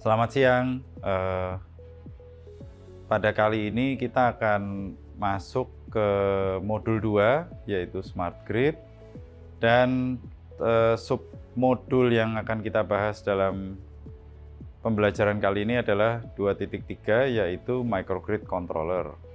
Selamat siang. Pada kali ini kita akan masuk ke modul 2 yaitu Smart Grid dan submodul yang akan kita bahas dalam pembelajaran kali ini adalah 2.3 yaitu Microgrid Controller.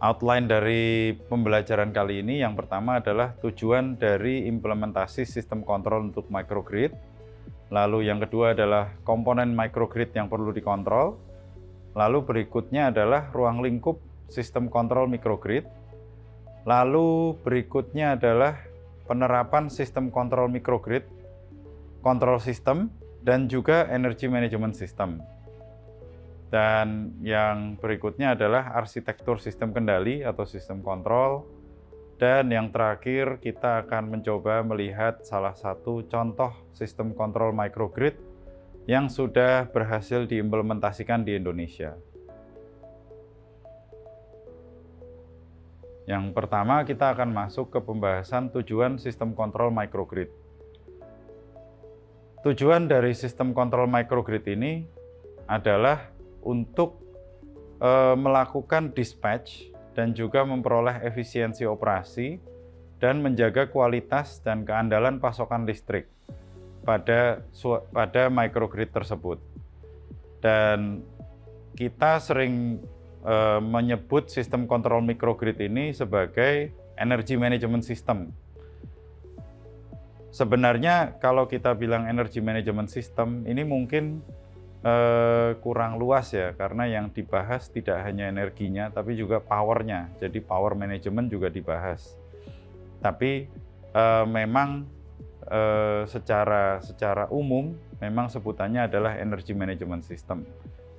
Outline dari pembelajaran kali ini yang pertama adalah tujuan dari implementasi sistem kontrol untuk microgrid. Lalu yang kedua adalah komponen microgrid yang perlu dikontrol. Lalu berikutnya adalah ruang lingkup sistem kontrol microgrid. Lalu berikutnya adalah penerapan sistem kontrol microgrid, kontrol sistem, dan juga energy management system. Dan yang berikutnya adalah arsitektur sistem kendali atau sistem kontrol. Dan yang terakhir kita akan mencoba melihat salah satu contoh sistem kontrol microgrid yang sudah berhasil diimplementasikan di Indonesia. Yang pertama kita akan masuk ke pembahasan tujuan sistem kontrol microgrid. Tujuan dari sistem kontrol microgrid ini adalah untuk melakukan dispatch dan juga memperoleh efisiensi operasi dan menjaga kualitas dan keandalan pasokan listrik pada microgrid tersebut. Dan kita sering menyebut sistem kontrol microgrid ini sebagai energy management system. Sebenarnya kalau kita bilang energy management system ini mungkin kurang luas ya, karena yang dibahas tidak hanya energinya tapi juga powernya, jadi power management juga dibahas. Tapi memang secara umum memang sebutannya adalah energy management system,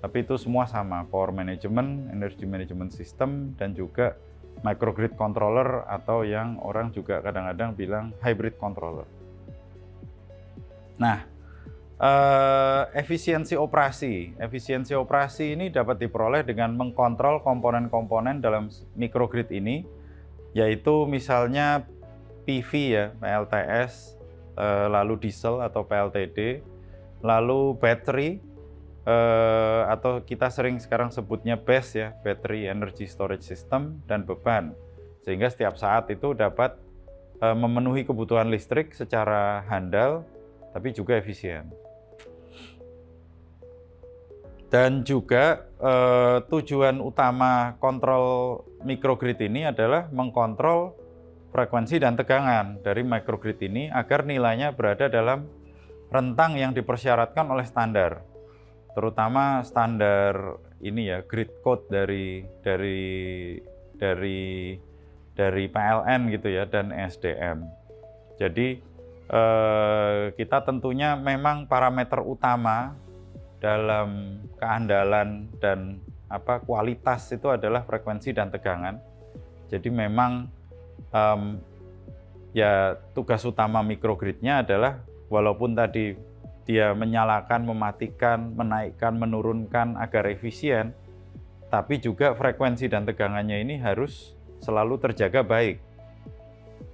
tapi itu semua sama, power management, energy management system, dan juga microgrid controller atau yang orang juga kadang-kadang bilang hybrid controller. Nah, efisiensi operasi ini dapat diperoleh dengan mengkontrol komponen-komponen dalam microgrid ini, yaitu misalnya PV ya, PLTS, lalu diesel atau PLTD, lalu battery atau kita sering sekarang sebutnya BESS ya, Battery Energy Storage System, dan beban, sehingga setiap saat itu dapat memenuhi kebutuhan listrik secara handal tapi juga efisien. Dan juga tujuan utama kontrol microgrid ini adalah mengkontrol frekuensi dan tegangan dari microgrid ini agar nilainya berada dalam rentang yang dipersyaratkan oleh standar, terutama standar ini ya, grid code dari PLN gitu ya, dan SDM. Jadi kita tentunya memang parameter utama dalam keandalan dan kualitas itu adalah frekuensi dan tegangan. Jadi memang ya tugas utama microgridnya adalah walaupun tadi dia menyalakan, mematikan, menaikkan, menurunkan agar efisien, tapi juga frekuensi dan tegangannya ini harus selalu terjaga baik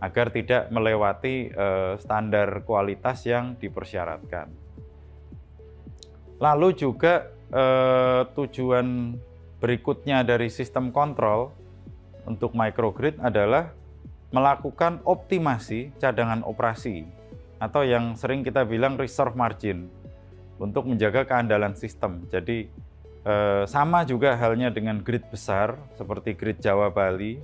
agar tidak melewati standar kualitas yang dipersyaratkan. Lalu juga tujuan berikutnya dari sistem kontrol untuk microgrid adalah melakukan optimasi cadangan operasi atau yang sering kita bilang reserve margin untuk menjaga keandalan sistem. Jadi sama juga halnya dengan grid besar seperti grid Jawa Bali,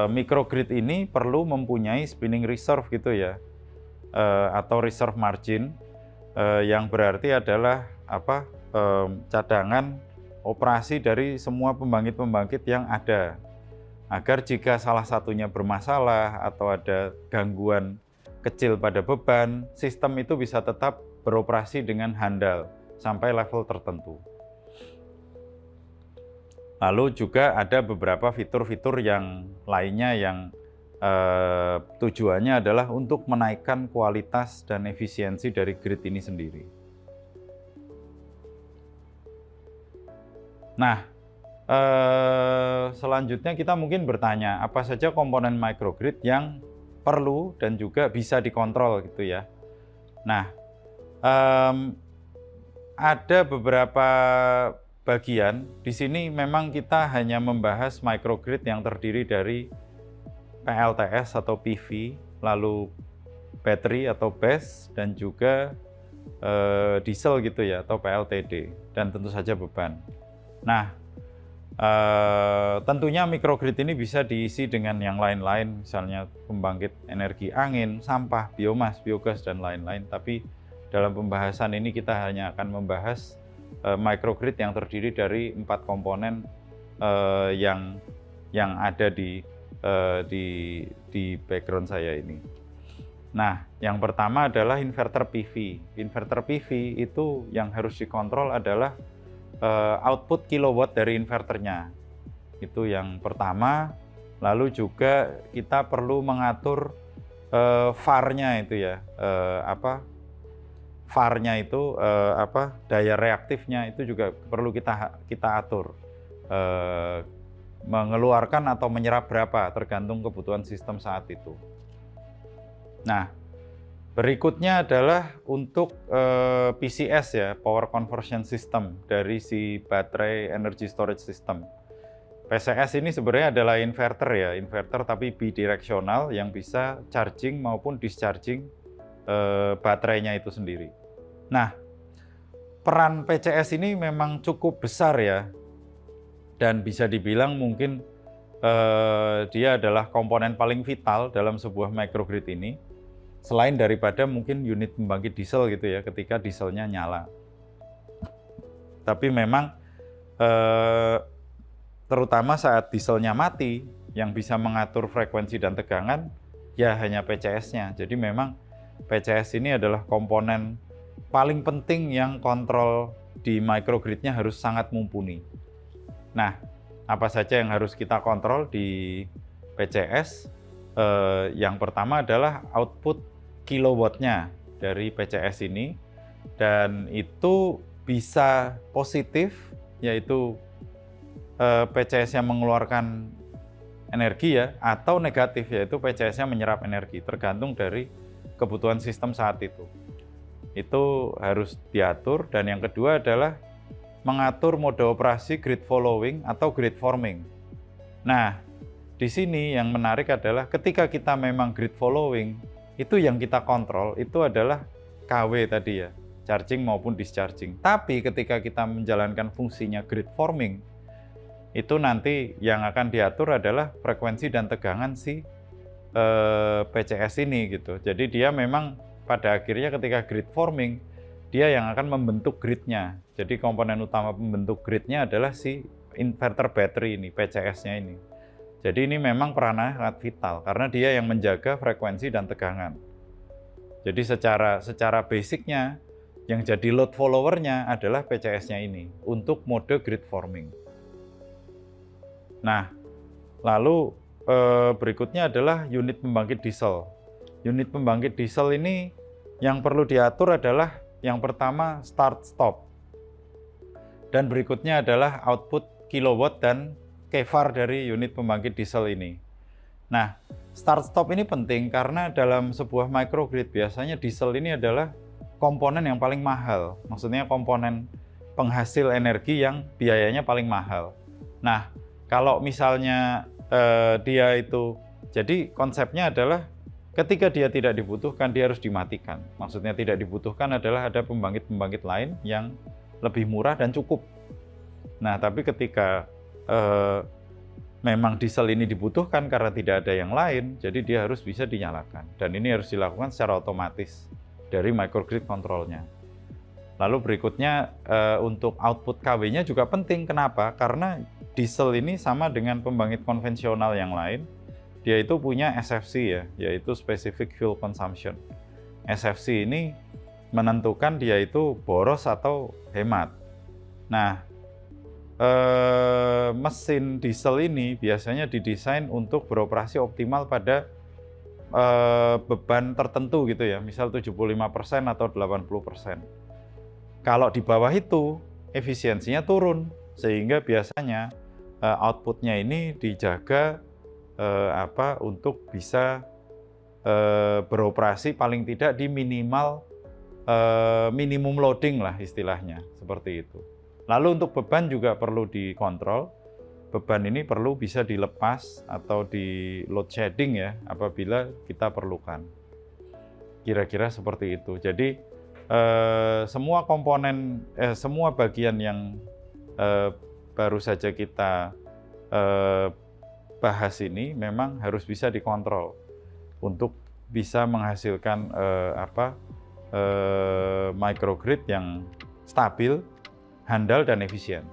microgrid ini perlu mempunyai spinning reserve gitu ya, atau reserve margin, yang berarti adalah cadangan operasi dari semua pembangkit-pembangkit yang ada, agar jika salah satunya bermasalah atau ada gangguan kecil pada beban, sistem itu bisa tetap beroperasi dengan handal sampai level tertentu. Lalu juga ada beberapa fitur-fitur yang lainnya yang tujuannya adalah untuk menaikkan kualitas dan efisiensi dari grid ini sendiri. Nah, selanjutnya kita mungkin bertanya, apa saja komponen microgrid yang perlu dan juga bisa dikontrol gitu ya. Nah, ada beberapa bagian di sini memang kita hanya membahas microgrid yang terdiri dari PLTS atau PV, lalu battery atau BESS, dan juga diesel gitu ya, atau PLTD, dan tentu saja beban. Nah, tentunya microgrid ini bisa diisi dengan yang lain-lain, misalnya pembangkit energi angin, sampah, biomas, biogas, dan lain-lain. Tapi dalam pembahasan ini kita hanya akan membahas microgrid yang terdiri dari 4 komponen yang ada di background saya ini. Nah, yang pertama adalah inverter PV. Inverter PV itu yang harus dikontrol adalah output kilowatt dari inverternya. Itu yang pertama. Lalu juga kita perlu mengatur VAR-nya itu ya, VAR-nya itu daya reaktifnya itu juga perlu kita atur. Mengeluarkan atau menyerap berapa tergantung kebutuhan sistem saat itu. Nah, berikutnya adalah untuk PCS ya, Power Conversion System dari si baterai energy storage system. PCS ini sebenarnya adalah inverter ya, inverter tapi bidireksional yang bisa charging maupun discharging baterainya itu sendiri. Nah, peran PCS ini memang cukup besar ya, dan bisa dibilang mungkin dia adalah komponen paling vital dalam sebuah microgrid ini, selain daripada mungkin unit pembangkit diesel gitu ya, ketika dieselnya nyala. Tapi memang terutama saat dieselnya mati, yang bisa mengatur frekuensi dan tegangan ya hanya PCS-nya. Jadi memang PCS ini adalah komponen paling penting yang kontrol di microgrid-nya harus sangat mumpuni. Nah, apa saja yang harus kita kontrol di PCS? Yang pertama adalah output kilowattnya dari PCS ini, dan itu bisa positif, yaitu PCS-nya mengeluarkan energi ya, atau negatif, yaitu PCS-nya menyerap energi, tergantung dari kebutuhan sistem saat itu. Itu harus diatur. Dan yang kedua adalah mengatur mode operasi grid following atau grid forming. Nah, di sini yang menarik adalah ketika kita memang grid following, itu yang kita kontrol itu adalah KW tadi ya, charging maupun discharging. Tapi ketika kita menjalankan fungsinya grid forming, itu nanti yang akan diatur adalah frekuensi dan tegangan si PCS ini gitu. Jadi dia memang pada akhirnya ketika grid forming, dia yang akan membentuk gridnya. Jadi komponen utama pembentuk gridnya adalah si inverter battery ini, PCS-nya ini. Jadi ini memang perannya sangat vital karena dia yang menjaga frekuensi dan tegangan. Jadi secara basicnya yang jadi load follower-nya adalah PCS-nya ini untuk mode grid forming. Nah, lalu berikutnya adalah unit pembangkit diesel. Unit pembangkit diesel ini yang perlu diatur adalah yang pertama start stop, dan berikutnya adalah output kilowatt dan kVAR dari unit pembangkit diesel ini. Nah, start stop ini penting karena dalam sebuah microgrid biasanya diesel ini adalah komponen yang paling mahal, maksudnya komponen penghasil energi yang biayanya paling mahal. Nah, kalau misalnya dia itu, jadi konsepnya adalah ketika dia tidak dibutuhkan, dia harus dimatikan. Maksudnya tidak dibutuhkan adalah ada pembangkit-pembangkit lain yang lebih murah dan cukup. Nah, tapi ketika memang diesel ini dibutuhkan karena tidak ada yang lain, jadi dia harus bisa dinyalakan. Dan ini harus dilakukan secara otomatis dari microgrid controlnya. Lalu berikutnya untuk output KW-nya juga penting. Kenapa? Karena diesel ini sama dengan pembangkit konvensional yang lain, dia itu punya SFC ya, yaitu Specific Fuel Consumption. SFC ini menentukan dia itu boros atau hemat. Nah, mesin diesel ini biasanya didesain untuk beroperasi optimal pada beban tertentu gitu ya, misal 75% atau 80%. Kalau di bawah itu, efisiensinya turun, sehingga biasanya outputnya ini dijaga untuk bisa beroperasi paling tidak di minimal minimum loading lah istilahnya, seperti itu. Lalu untuk beban juga perlu dikontrol. Beban ini perlu bisa dilepas atau di load shedding ya apabila kita perlukan. Kira-kira seperti itu. Jadi semua komponen, semua bagian yang baru saja kita bahas ini memang harus bisa dikontrol untuk bisa menghasilkan microgrid yang stabil, handal, dan efisien.